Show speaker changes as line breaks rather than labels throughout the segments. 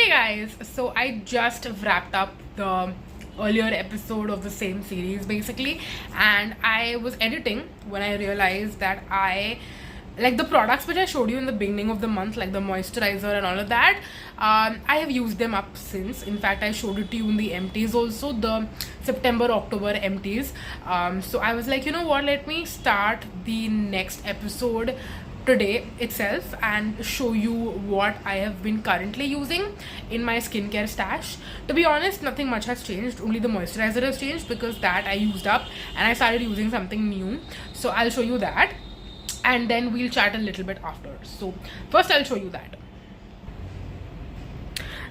Hey guys, so I just wrapped up the earlier episode of the same series basically, and I was editing when I realized that I like the products which I showed you in the beginning of the month, like the moisturizer and all of that. I have used them up since. In fact, I showed it to you in the empties also, the September October empties. So I was like, you know what, let me start the next episode today itself and show you what I have been currently using in my skincare stash. To be honest, nothing much has changed, only the moisturizer has changed because that I used up and I started using something new. So I'll show you that and then we'll chat a little bit after. So first I'll show you that.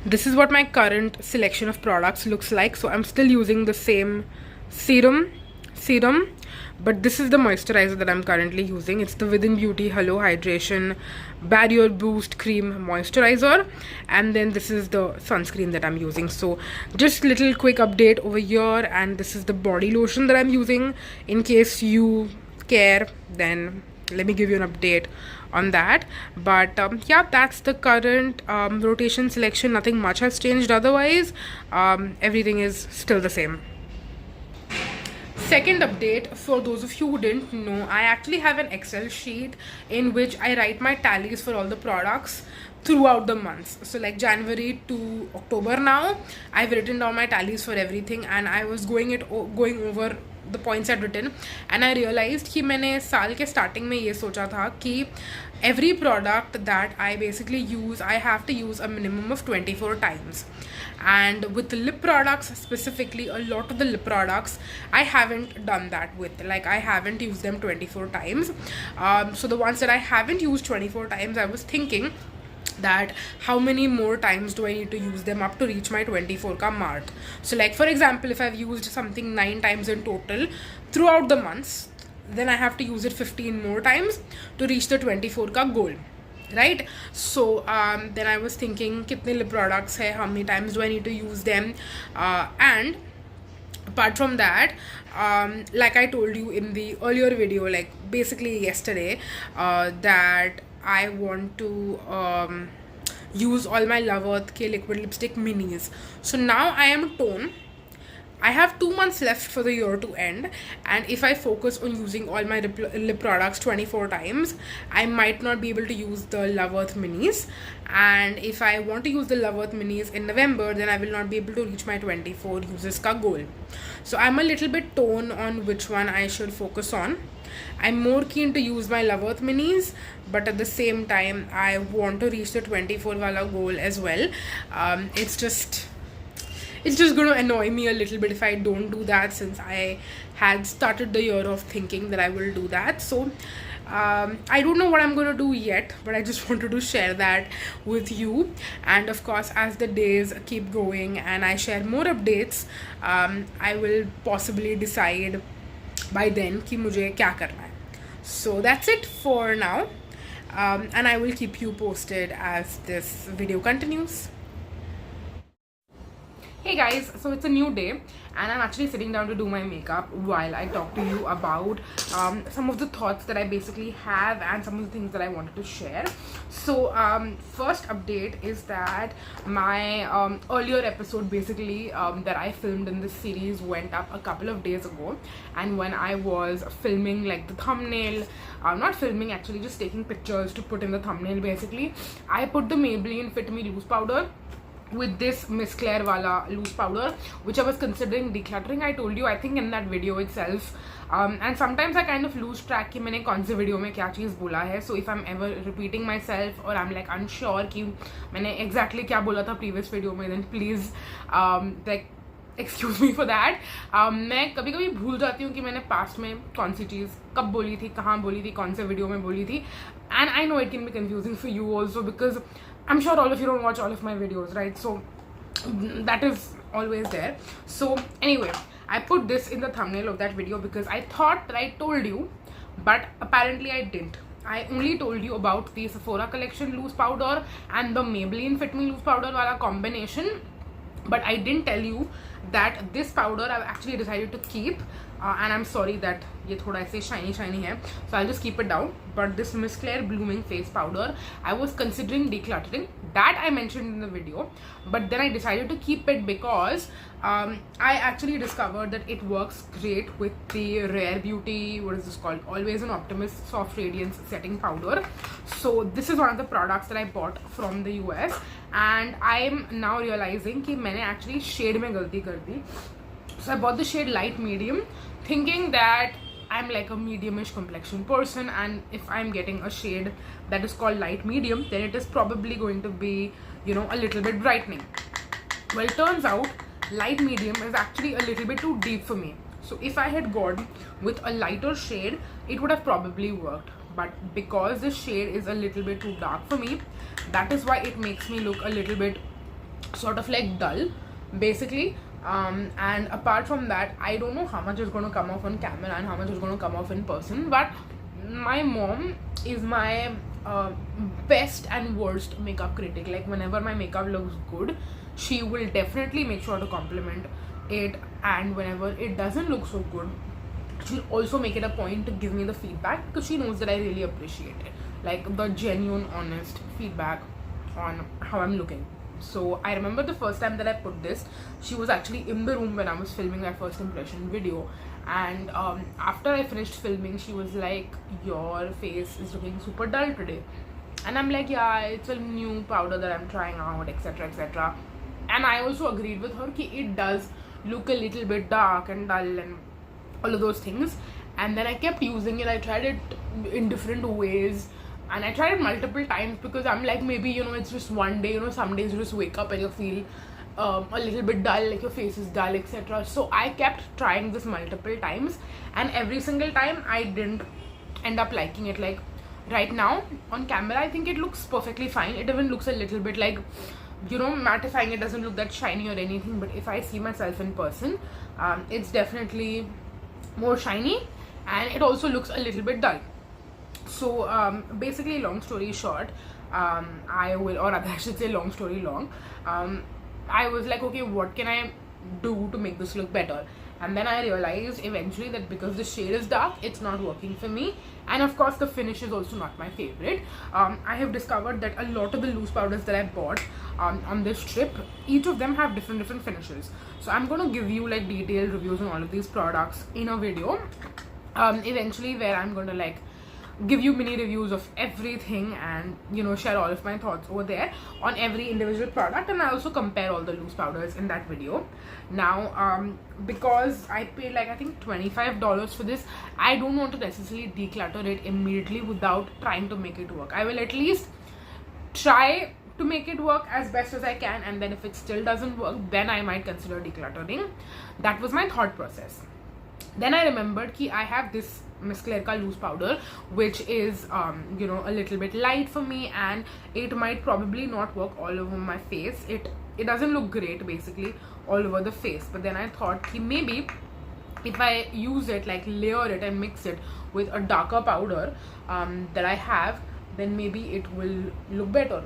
This is what my current selection of products looks like. So I'm still using the same serum, but this is the moisturizer that I'm currently using. It's the Within Beauty Hello Hydration Barrier Boost Cream Moisturizer, and then this is the sunscreen that I'm using. So just little quick update over here, and this is the body lotion that I'm using. In case you care, then let me give you an update on that. But yeah, that's the current rotation selection. Nothing much has changed otherwise. Everything is still the same. Second update, for those of you who didn't know, I actually have an Excel sheet in which I write my tallies for all the products throughout the months. So like January to October now, I've written down my tallies for everything, and I was going over the points I'd written, and I realized कि मैंने साल के starting में ये सोचा था कि every product that I basically use, I have to use a minimum of 24 times. And with the lip products specifically, a lot of the lip products I haven't done that with. Like I haven't used them 24 times. So the ones that I haven't used 24 times, I was thinking that how many more times do I need to use them up to reach my 24 ka mark. So like for example, if I've used something 9 times in total throughout the months, then I have to use it 15 more times to reach the 24 ka goal, right? So then I was thinking kitne lip products hai, how many times do I need to use them, and apart from that, like I told you in the earlier video, like basically yesterday, that I want to use all my Love Earth K liquid lipstick minis. So now I am tone. I have 2 months left for the year to end, and if I focus on using all my lip products 24 times, I might not be able to use the Love Earth minis. And if I want to use the Love Earth minis in November, then I will not be able to reach my 24 uses ka goal. So I'm a little bit torn on which one I should focus on. I'm more keen to use my Love Earth minis, but at the same time I want to reach the 24 wala goal as well. It's just going to annoy me a little bit if I don't do that, since I had started the year off thinking that I will do that. So I don't know what I'm going to do yet, but I just wanted to share that with you. And of course, as the days keep going and I share more updates, I will possibly decide by then कि मुझे क्या करना है. So that's it for now, and I will keep you posted as this video continues. Hey guys, so it's a new day and I'm actually sitting down to do my makeup while I talk to you about some of the thoughts that I basically have and some of the things that I wanted to share. So first update is that my earlier episode basically that I filmed in this series went up a couple of days ago, and when I was filming like the thumbnail, not filming, actually just taking pictures to put in the thumbnail basically, I put the Maybelline Fit Me loose powder with this Miss Claire wala loose powder, which I was considering decluttering. I told you I think in that video itself, and sometimes I kind of lose track कि मैंने कौन से video में क्या चीज़ बोला है. So if I'm ever repeating myself or I'm like unsure कि मैंने exactly क्या बोला था previous video में, then please like excuse me for that. मैं कभी कभी भूल जाती हूँ कि मैंने past में कौन सी चीज़ कब बोली थी, कहाँ बोली थी, कौन से video में बोली थी. And I know it can be confusing for you also, because I'm sure all of you don't watch all of my videos, right? So that is always there. So anyway, I put this in the thumbnail of that video because I thought that I told you, but apparently I didn't. I only told you about the Sephora collection loose powder and the Maybelline Fit Me loose powder wala combination, but I didn't tell you that this powder I've actually decided to keep, and I'm sorry that ये थोड़ा ऐसे shiny है, so I'll just keep it down. But this Miss Claire blooming face powder, I was considering decluttering, that I mentioned in the video, but then I decided to keep it because I actually discovered that it works great with the Rare Beauty, what is this called, Always an Optimist Soft Radiance Setting Powder. So this is one of the products that I bought from the US, and I'm now realizing कि मैंने actually shade में गलती कर दी. So I bought the shade light medium, thinking that I'm like a medium-ish complexion person, and if I'm getting a shade that is called light medium, then it is probably going to be, you know, a little bit brightening. Well, it turns out light medium is actually a little bit too deep for me. So if I had gone with a lighter shade, it would have probably worked. But because the shade is a little bit too dark for me, that is why it makes me look a little bit sort of like dull, basically. And apart from that, I don't know how much is going to come off on camera and how much is going to come off in person, but my mom is my best and worst makeup critic. Like, whenever my makeup looks good, she will definitely make sure to compliment it, and whenever it doesn't look so good, she'll also make it a point to give me the feedback, because she knows that I really appreciate it, like the genuine, honest feedback on how I'm looking. So I remember the first time that I put this, she was actually in the room when I was filming my first impression video, and after I finished filming, she was like, your face is looking super dull today. And I'm like, yeah, it's a new powder that I'm trying out, etc, etc. And I also agreed with her that it does look a little bit dark and dull and all of those things. And then I kept using it. I tried it in different ways, and I tried it multiple times, because I'm like, maybe, you know, it's just one day, you know, some days you just wake up and you feel a little bit dull, like your face is dull, etc. So I kept trying this multiple times, and every single time I didn't end up liking it. Like right now on camera, I think it looks perfectly fine. It even looks a little bit like, you know, mattifying. It doesn't look that shiny or anything, but if I see myself in person, it's definitely more shiny, and it also looks a little bit dull. So basically, long story short, I should say long story long, I was like, okay, what can I do to make this look better? And then I realized eventually that because the shade is dark, it's not working for me, and of course the finish is also not my favorite. I have discovered that a lot of the loose powders that I bought on this trip, each of them have different finishes. So I'm going to give you like detailed reviews on all of these products in a video eventually, where I'm going to like give you mini reviews of everything, and, you know, share all of my thoughts over there on every individual product. And I also compare all the loose powders in that video. Now because I paid like, I think $25 for this, I don't want to necessarily declutter it immediately without trying to make it work. I will at least try to make it work as best as I can, and then if it still doesn't work, then I might consider decluttering. That was my thought process. Then I remembered that I have this Miss Claire ka loose powder, which is you know, a little bit light for me, and it might probably not work all over my face. It doesn't look great basically all over the face. But then I thought that maybe if I use it, like layer it and mix it with a darker powder that I have, then maybe it will look better,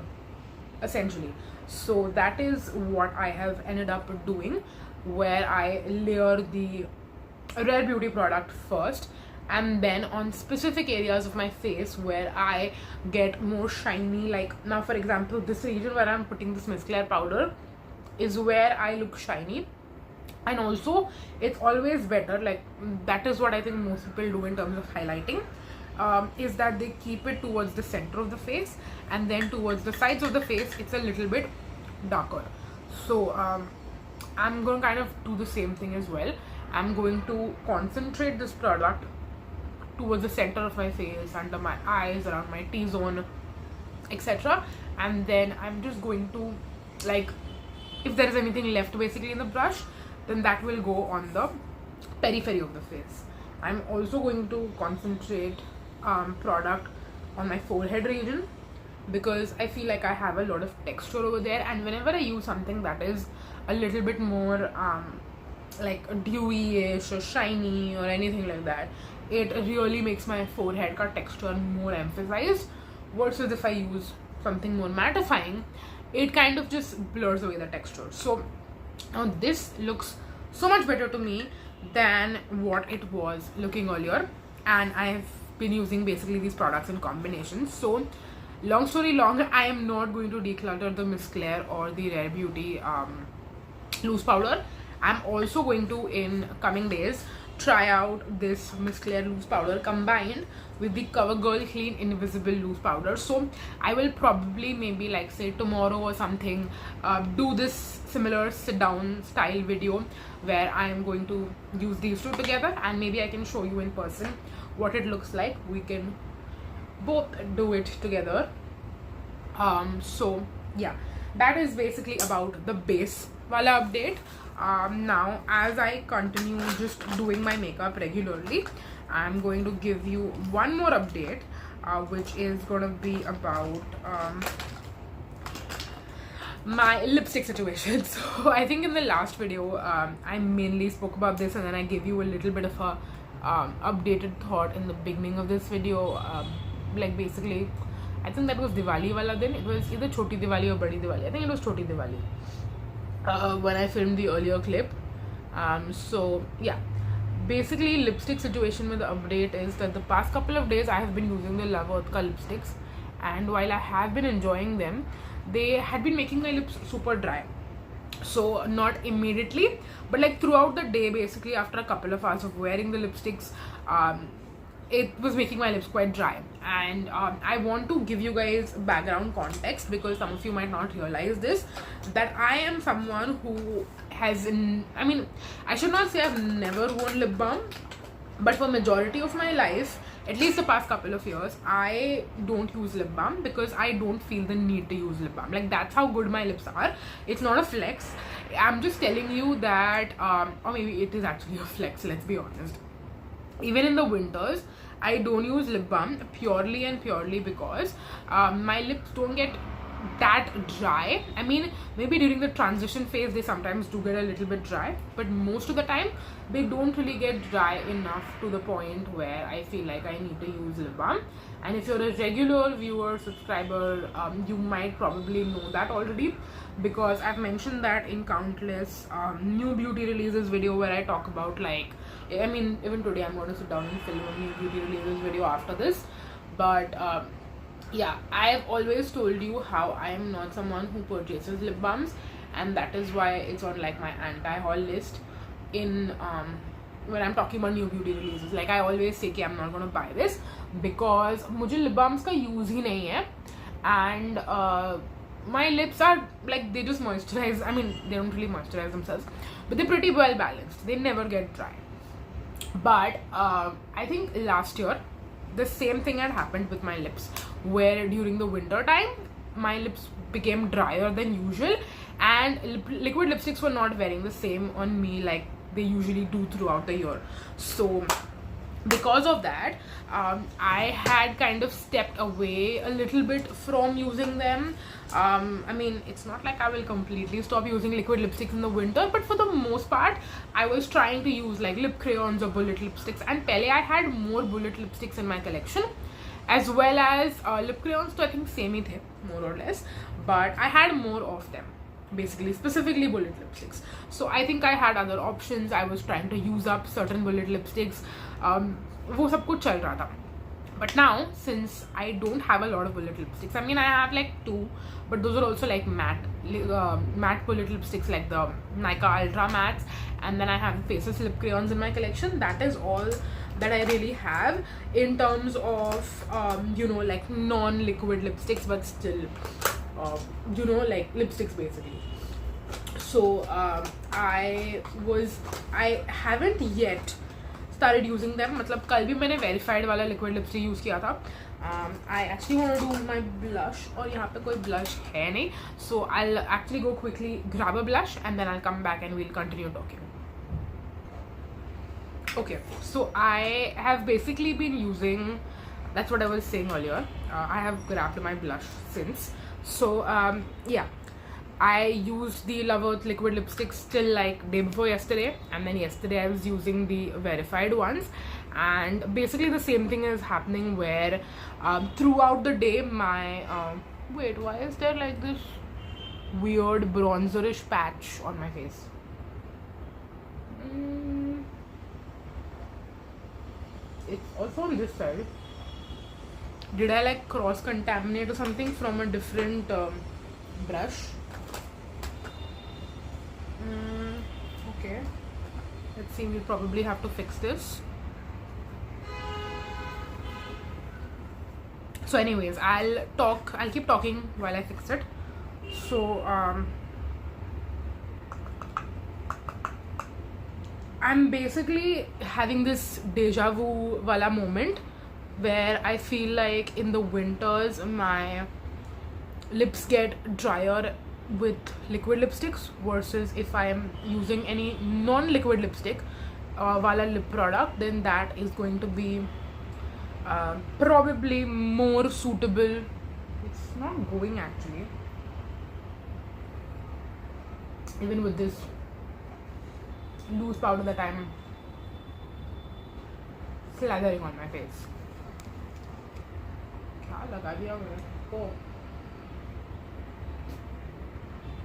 essentially. So that is what I have ended up doing, where I layer the Rare Beauty product first, and then on specific areas of my face where I get more shiny, like now for example, this region where I'm putting this Miss Claire powder is where I look shiny. And also it's always better, like that is what I think most people do in terms of highlighting, is that they keep it towards the center of the face, and then towards the sides of the face it's a little bit darker. So I'm going to kind of do the same thing as well. I'm going to concentrate this product towards the center of my face, under my eyes, around my T-zone, etc. And then I'm just going to, like, if there is anything left basically in the brush, then that will go on the periphery of the face. I'm also going to concentrate product on my forehead region, because I feel like I have a lot of texture over there, and whenever I use something that is a little bit more like dewy-ish or shiny or anything like that, it really makes my forehead ka texture more emphasized, versus if I use something more mattifying, it kind of just blurs away the texture. So now this looks so much better to me than what it was looking earlier. And I've been using basically these products in combination. So long story long, I am not going to declutter the Miss Claire or the Rare Beauty loose powder. I'm also going to, in coming days, try out this Miss Claire loose powder combined with the CoverGirl Clean Invisible loose powder. So I will probably, maybe like say tomorrow or something, do this similar sit down style video where I am going to use these two together, and maybe I can show you in person what it looks like. We can both do it together. So yeah, that is basically about the base wala update. Now as I continue just doing my makeup regularly, I'm going to give you one more update, which is going to be about my lipstick situation. So I think in the last video I mainly spoke about this, and then I gave you a little bit of a updated thought in the beginning of this video. Like basically, I think that was Diwali wala din. It was either Choti Diwali or Badi Diwali. I think it was Choti Diwali when I filmed the earlier clip. So yeah, basically lipstick situation with the update is that the past couple of days I have been using the Love Earthka lipsticks, and while I have been enjoying them, they had been making my lips super dry. So not immediately, but like throughout the day, basically after a couple of hours of wearing the lipsticks, it was making my lips quite dry. And I want to give you guys background context, because some of you might not realize this, that I am someone who has, I mean, I should not say I've never worn lip balm, but for majority of my life, at least the past couple of years, I don't use lip balm because I don't feel the need to use lip balm. Like, that's how good my lips are. It's not a flex. I'm just telling you that, or maybe it is actually a flex, let's be honest. Even in the winters, I don't use lip balm purely and purely because my lips don't get that dry. I mean, maybe during the transition phase they sometimes do get a little bit dry, but most of the time they don't really get dry enough to the point where I feel like I need to use lip balm. And if you're a regular viewer, subscriber, you might probably know that already, because I've mentioned that in countless new beauty releases video where I talk about, like, I mean, even today I'm going to sit down and film a new beauty releases video after this. But yeah, I've always told you how I am not someone who purchases lip balms, and that is why it's on like my anti-haul list in when I'm talking about new beauty releases. Like, I always say कि I'm not going to buy this because मुझे lip balms का use ही नहीं है, and my lips are like, they just moisturize. I mean, they don't really moisturize themselves, but they're pretty well balanced. They never get dry. But I think last year the same thing had happened with my lips, where during the winter time my lips became drier than usual, and liquid lipsticks were not wearing the same on me like they usually do throughout the year. So because of that, I had kind of stepped away a little bit from using them. I mean, it's not like I will completely stop using liquid lipsticks in the winter, but for the most part I was trying to use like lip crayons or bullet lipsticks. And pehle I had more bullet lipsticks in my collection, as well as lip crayons, so I think same hi the, more or less, but I had more of them, basically specifically bullet lipsticks. So I think I had other options. I was trying to use up certain bullet lipsticks, वो सब कुछ चल रहा था. But now, since I don't have a lot of bullet lipsticks, I mean, I have like 2, but those are also like matte bullet lipsticks, like the Nykaa Ultra Mattes, and then I have Faces lip crayons in my collection. That is all that I really have in terms of you know, like non-liquid lipsticks, but still you know, like lipsticks basically. So I haven't yet started using them. मतलब कल भी मैंने verified वाला liquid lipstick use किया था. I actually want to do my blush, और यहाँ पे कोई blush है नहीं, so I'll actually go quickly grab a blush and then I'll come back and we'll continue talking. Okay, so I have basically been using, that's what I was saying earlier, I have grabbed my blush since. So yeah, I used the Love Earth liquid lipsticks till like day before yesterday, and then yesterday I was using the verified ones. And basically the same thing is happening where throughout the day my wait, why is there like this weird bronzerish patch on my face? Mm, it's also on this side. Did I like cross contaminate or something from a different brush? Okay, let's see. We'll probably have to fix this. So anyways, I'll keep talking while I fix it. So I'm basically having this deja vu wala moment where I feel like in the winters my lips get drier with liquid lipsticks versus if I am using any non-liquid lipstick wala lip product, then that is going to be probably more suitable. It's not going actually, even with this loose powder that I'm slathering on my face. क्या लगा दिया मैंने को?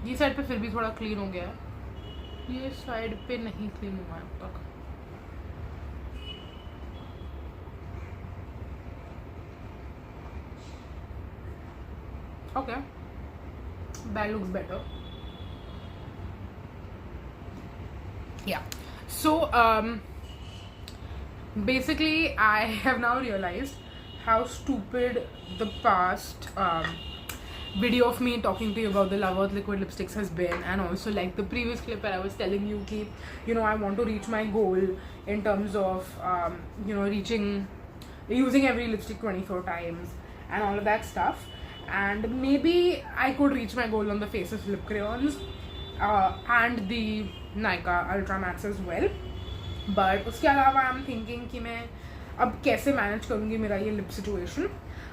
ये side पे फिर भी थोड़ा क्लीन हो गया है, ये साइड पे नहीं क्लीन हुआ है अब तक. Okay, that looks better. Yeah, so basically I have now realized how stupid the past video of me talking to you about the Love Earth liquid lipsticks has been, and also like the previous clip where I was telling you ki, you know, I want to reach my goal in terms of you know, using every lipstick 24 times and all of that stuff. And maybe I could reach my goal on the Faces lip crayons and the Nykaa Ultra Max as well. But उसके अलावा I'm thinking कि मैं अब कैसे manage करूँगी मेरा ये lip situation.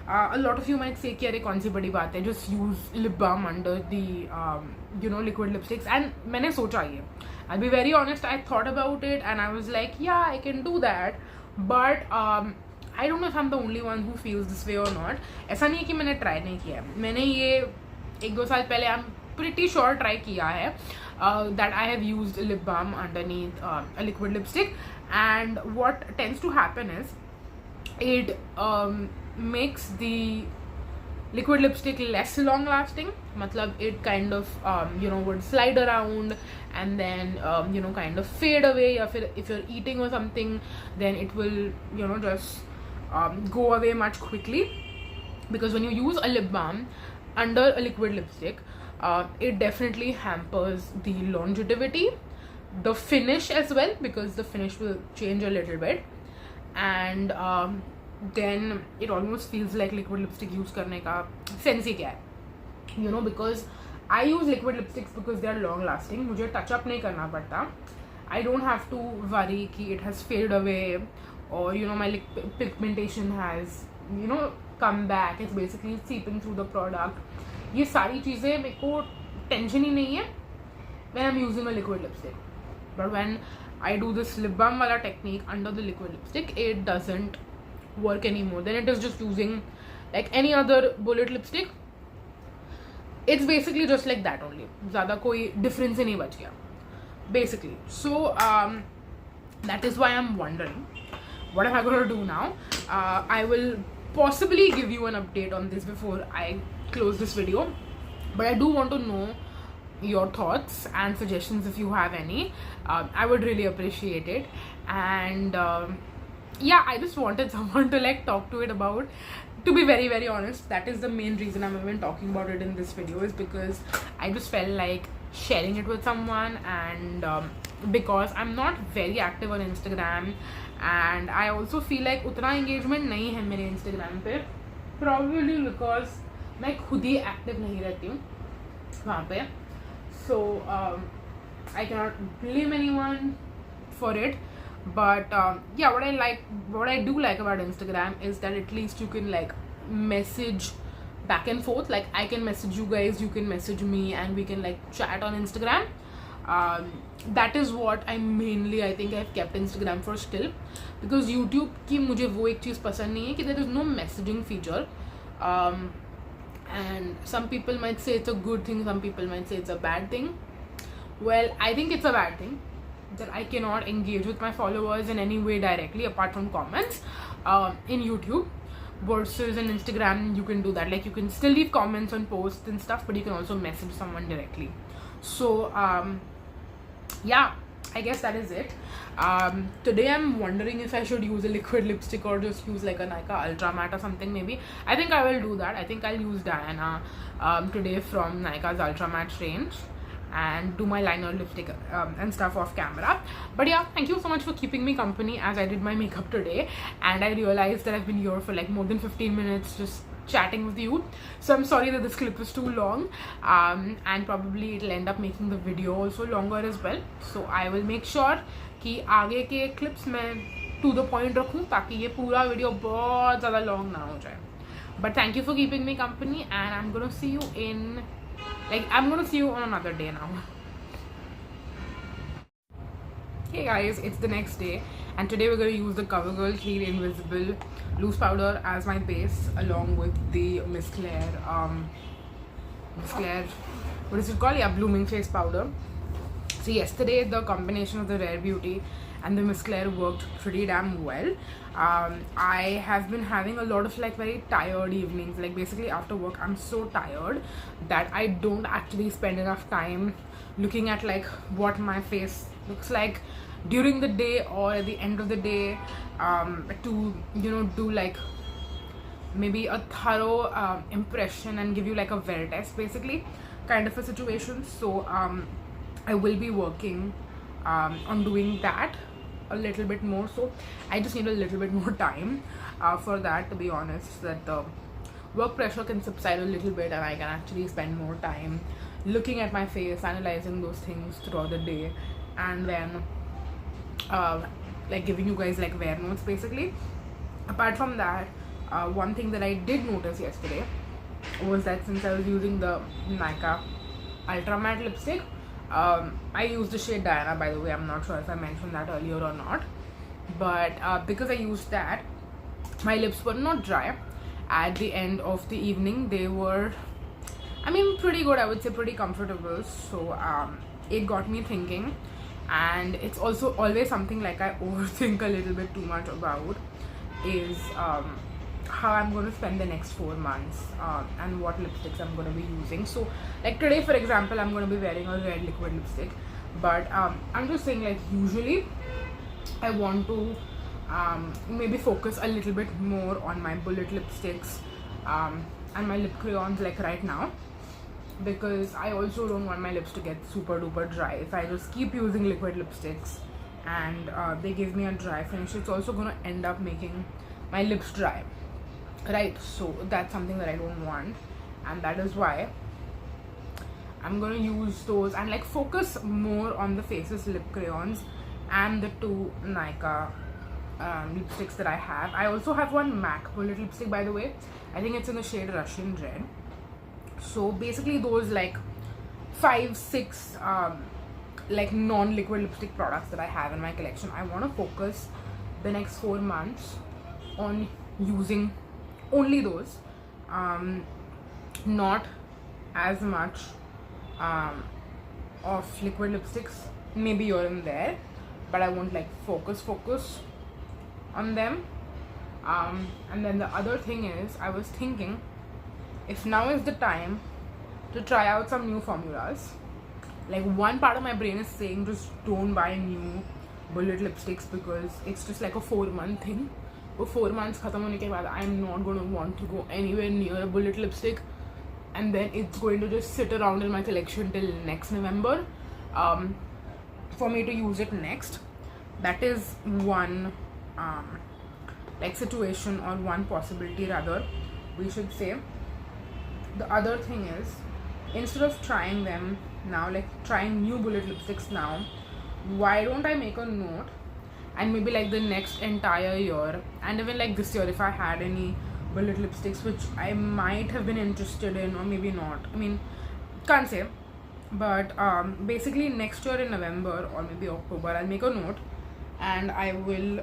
A lot of you might say कि अरे कौन सी बड़ी बात है, just use lip balm under the you know, liquid lipsticks. And मैंने सोचा ये, I'll be very honest, I thought about it and I was like, yeah, I can do that. But I don't know if I'm the only one who feels this way or not. ऐसा नहीं है कि मैंने try नहीं किया है, मैंने ये 1-2 साल पहले I'm pretty sure try किया है that I have used lip balm underneath a liquid lipstick, and what tends to happen is it makes the liquid lipstick less long lasting. Matlab it kind of you know, would slide around and then you know, kind of fade away. Or if you're eating or something, then it will, you know, just go away much quickly. Because when you use a lip balm under a liquid lipstick, it definitely hampers the longevity, the finish as well, because the finish will change a little bit, and then it almost feels like liquid lipstick use करने का sense ही क्या है, you know, because I use liquid lipsticks because they are long lasting. मुझे touch up नहीं करना पड़ता. I don't have to worry कि it has faded away or, you know, my pigmentation has, you know, come back. It's basically seeping through the product. ये सारी चीज़ें मेरे को टेंशन ही नहीं है when I'm using a liquid lipstick. But when I do this lip balm wala technique under the liquid lipstick, it doesn't work anymore. Then it is just using like any other bullet lipstick. It's basically just like that only. ज़्यादा कोई difference ही नहीं बच गया basically. So that is why I'm wondering, what am I going to do now? I will possibly give you an update on this before I close this video, but I do want to know your thoughts and suggestions if you have any. I would really appreciate it. And yeah, I just wanted someone to like talk to it about. To be very, very honest, that is the main reason I'm even talking about it in this video, is because I just felt like sharing it with someone. And because I'm not very active on Instagram, and I also feel like उतना engagement नहीं है मेरे Instagram पे, probably because मैं खुद ही active नहीं रहती हूँ वहाँ पे. So I cannot blame anyone for it. But yeah, what I do like about Instagram is that at least you can like message back and forth. Like I can message you guys, you can message me, and we can like chat on Instagram. That is what I think I've kept Instagram for still, because YouTube की मुझे वो एक चीज़ पसंद नहीं है कि there is no messaging feature. And some people might say it's a good thing, some people might say it's a bad thing. Well, I think it's a bad thing, that I cannot engage with my followers in any way directly apart from comments in YouTube, versus in Instagram you can do that. Like, you can still leave comments on posts and stuff, but you can also message someone directly. So yeah, I guess that is it. Today I'm wondering if I should use a liquid lipstick or just use like a Nykaa Ultra Matte or something. Maybe I think I will do that. I think I'll use Diana today from Nykaa's Ultra Matte range and do my liner, lipstick and stuff off camera. But yeah, thank you so much for keeping me company as I did my makeup today, and I realized that I've been here for like more than 15 minutes just chatting with you. So I'm sorry that this clip is too long, and probably it'll end up making the video also longer as well. So I will make sure कि आगे के clips मैं to the point रखूँ ताकि ये पूरा video बहुत ज़्यादा long ना हो जाए. But thank you for keeping me company, and I'm gonna see you in I'm gonna see you on another day now. Hey guys, it's the next day, and today we're gonna use the CoverGirl Clean Invisible Loose Powder as my base, along with the Miss Claire, what is it called? Yeah, Blooming Face Powder. So yesterday the combination of the Rare Beauty and the Miss Claire worked pretty damn well. I have been having a lot of like very tired evenings. Like, basically after work I'm so tired that I don't actually spend enough time looking at like what my face looks like during the day or at the end of the day, to, you know, do like maybe a thorough impression and give you like a wear test, basically, kind of a situation. So I will be working on doing that a little bit more. So I just need a little bit more time for that, to be honest, that the work pressure can subside a little bit and I can actually spend more time looking at my face, analyzing those things throughout the day, and then like giving you guys like wear notes, basically. Apart from that, one thing that I did notice yesterday was that since I was using the Nykaa Ultra Matte lipstick, I used the shade Diana, by the way. I'm not sure if I mentioned that earlier or not, but because I used that, my lips were not dry at the end of the evening. They were, I mean, pretty good, I would say, pretty comfortable. So it got me thinking, and it's also always something like I overthink a little bit too much about, is how I'm going to spend the next 4 months and what lipsticks I'm going to be using. So like today, for example, I'm going to be wearing a red liquid lipstick, but I'm just saying, like, usually I want to maybe focus a little bit more on my bullet lipsticks and my lip crayons, like right now, because I also don't want my lips to get super duper dry. If I just keep using liquid lipsticks and they give me a dry finish, it's also going to end up making my lips dry, right? So that's something that I don't want, and that is why I'm gonna use those and like focus more on the Faces lip crayons and the 2 Nykaa lipsticks that I have. I also have one MAC bullet lipstick, by the way. I think it's in the shade Russian Red. So basically those like 5-6 like non-liquid lipstick products that I have in my collection, I want to focus the next 4 months on using only those, not as much of liquid lipsticks, maybe here and there, but I won't like focus on them. And then the other thing is, I was thinking if now is the time to try out some new formulas. Like, one part of my brain is saying just don't buy new bullet lipsticks because it's just like a 4-month thing. For 4 months khatam hone ke baad, I'm not going to want to go anywhere near a bullet lipstick, and then it's going to just sit around in my collection till next November for me to use it next. That is one like situation, or one possibility rather, we should say. The other thing is, instead of trying them now, like trying new bullet lipsticks now, why don't I make a note, and maybe like the next entire year, and even like this year, if I had any bullet lipsticks which I might have been interested in, or maybe not, I mean, can't say, but basically next year in November or maybe October, I'll make a note and I will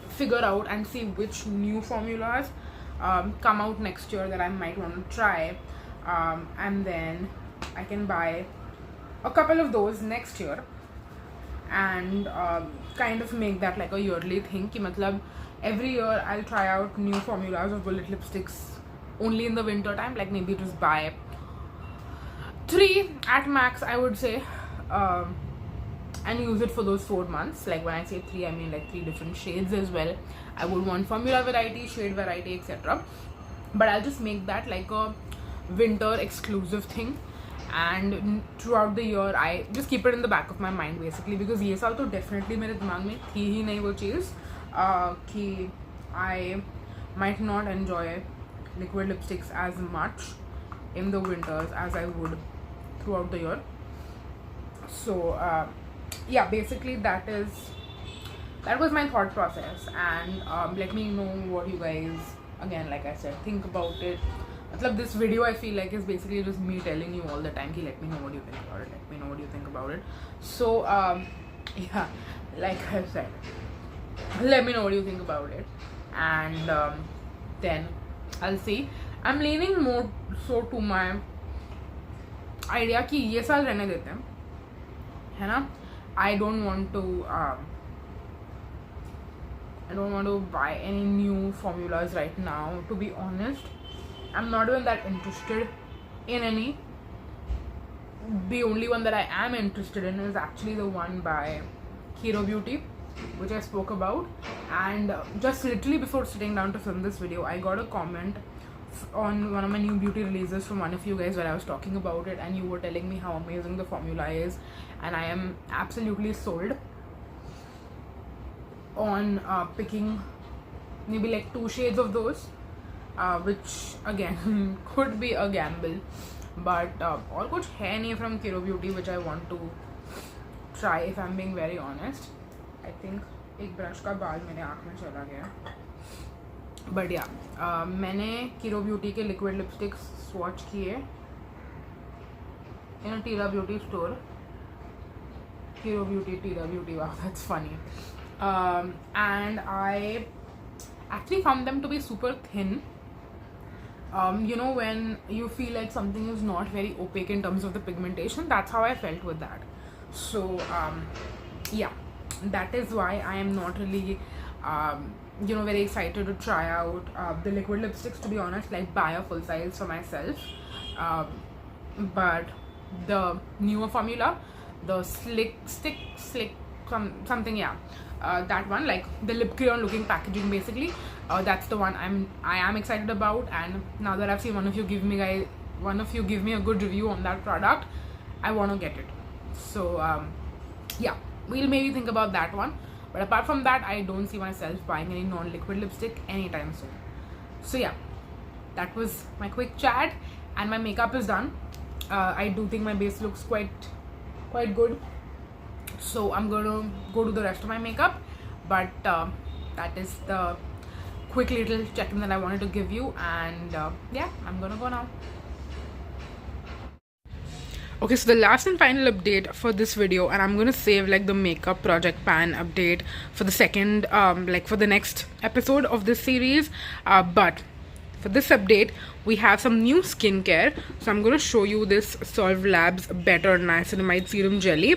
figure out and see which new formulas come out next year that I might want to try, and then I can buy a couple of those next year and kind of make that like a yearly thing ki matlab every year I'll try out new formulas of bullet lipsticks only in the winter time, like maybe just buy 3 at max, I would say, and use it for those 4 months. Like when I say 3, I mean like 3 different shades as well. I would want formula variety, shade variety, etc. But I'll just make that like a winter exclusive thing, and throughout the year I just keep it in the back of my mind basically, because ये साल तो definitely मेरे दिमाग में थी ही नहीं वो चीज़ कि I might not enjoy liquid lipsticks as much in the winters as I would throughout the year. So yeah, basically that was my thought process, and let me know what you guys, again like I said, think about it. Matlab, this video I feel like is basically just me telling you all the time ki let me know what you think about it, let me know what you think about it. So yeah, like I said, let me know what you think about it, and then I'll see. I'm leaning more so to my idea कि ये साल रहने देते हैं, है ना. I don't want to buy any new formulas right now, to be honest. I'm not even that interested in any. The only one that I am interested in is actually the one by Hero Beauty, which I spoke about. And just literally before sitting down to film this video, I got a comment on one of my new beauty releases from one of you guys where I was talking about it, and you were telling me how amazing the formula is, and I am absolutely sold on picking maybe like 2 shades of those, which again could be a gamble, but और कुछ है नहीं from Hero Beauty which I want to try, if I'm being very honest. I think एक brush का बाल मेरे आँख में चला गया, but yeah, मैंने Hero Beauty के liquid lipsticks swatch किए in a Tira Beauty store. Hero Beauty, Tira Beauty, wow, that's funny. And I actually found them to be super thin. You know, when you feel like something is not very opaque in terms of the pigmentation, that's how I felt with that. So yeah, that is why I am not really you know, very excited to try out the liquid lipsticks, to be honest, like buy a full size for myself. But the newer formula, the slick something, yeah, that one, like the lip crayon looking packaging basically, that's the one I am excited about. And now that I've seen one of you give me a good review on that product, I want to get it. So yeah, we'll maybe think about that one, but apart from that, I don't see myself buying any non-liquid lipstick anytime soon. So yeah, that was my quick chat, and my makeup is done. I do think my base looks quite good, so I'm gonna go do the rest of my makeup. But that is the quick little check-in that I wanted to give you, and yeah, I'm gonna go now. Okay, so the last and final update for this video, and I'm gonna save like the makeup project pan update for the second like for the next episode of this series, but for this update we have some new skincare. So I'm going to show you this Solve Labs Better Niacinamide Serum Jelly,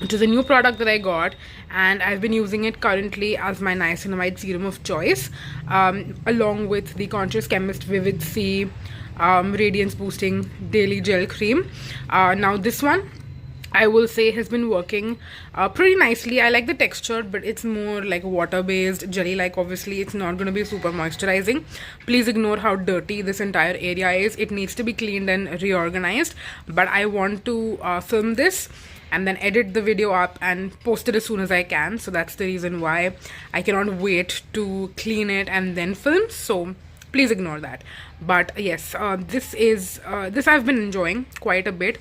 which is a new product that I got, and I've been using it currently as my niacinamide serum of choice, along with the Conscious Chemist Vivid C Radiance Boosting Daily Gel Cream. Now this one, I will say, has been working pretty nicely. I like the texture, but it's more like water-based, jelly-like. Obviously, it's not going to be super moisturizing. Please ignore how dirty this entire area is. It needs to be cleaned and reorganized. But I want to film this and then edit the video up and post it as soon as I can. So that's the reason why I cannot wait to clean it and then film. So please ignore that. But yes, this I've been enjoying quite a bit.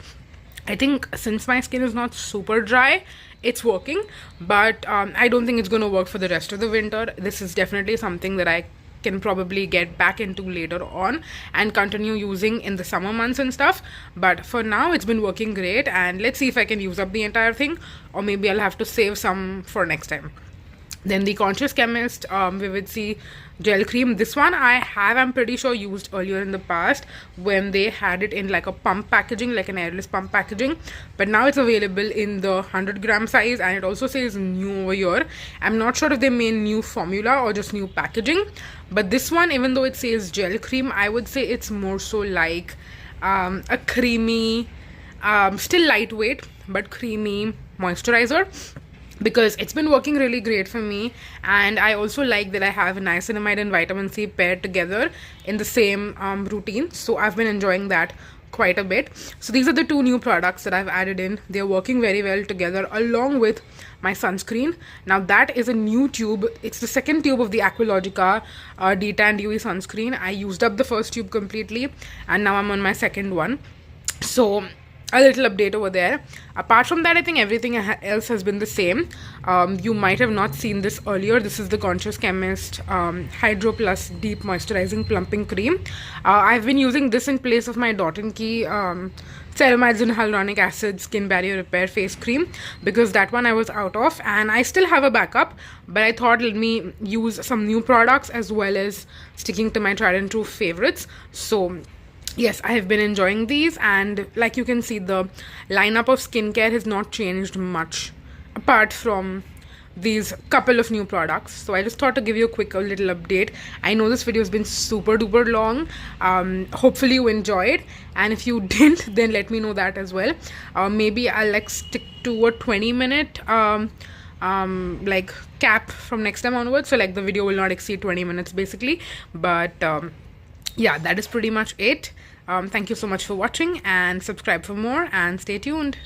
I think since my skin is not super dry, it's working, but I don't think it's going to work for the rest of the winter. This is definitely something that I can probably get back into later on and continue using in the summer months and stuff. But for now, it's been working great, and let's see if I can use up the entire thing, or maybe I'll have to save some for next time. Then the Conscious Chemist Vivid C gel cream. This one I'm pretty sure, used earlier in the past when they had it in like a pump packaging, like an airless pump packaging. But now it's available in the 100-gram size, and it also says new over here. I'm not sure if they made new formula or just new packaging. But this one, even though it says gel cream, I would say it's more so like a creamy, still lightweight, but creamy moisturizer, because it's been working really great for me. And I also like that I have niacinamide and vitamin C paired together in the same routine, so I've been enjoying that quite a bit. So these are the two new products that I've added in. They're working very well together along with my sunscreen. Now that is a new tube. It's the second tube of the Aqualogica Detan Dewy sunscreen. I used up the first tube completely, and now I'm on my second one. So a little update over there. Apart from that, I think everything else has been the same. You might have not seen this earlier. This is the Conscious Chemist Hydro Plus Deep Moisturizing Plumping Cream. I've been using this in place of my Dot & Key ceramides and hyaluronic acid skin barrier repair face cream, because that one I was out of, and I still have a backup, but I thought let me use some new products as well as sticking to my tried and true favorites. So yes, I have been enjoying these, and like you can see, the lineup of skincare has not changed much apart from these couple of new products. So I just thought to give you a quick little update. I know this video has been super duper long. Hopefully you enjoyed, and if you didn't, then let me know that as well. Maybe I'll like stick to a 20-minute like cap from next time onwards, so like the video will not exceed 20 minutes basically. But yeah, that is pretty much it. Thank you so much for watching, and subscribe for more, and stay tuned.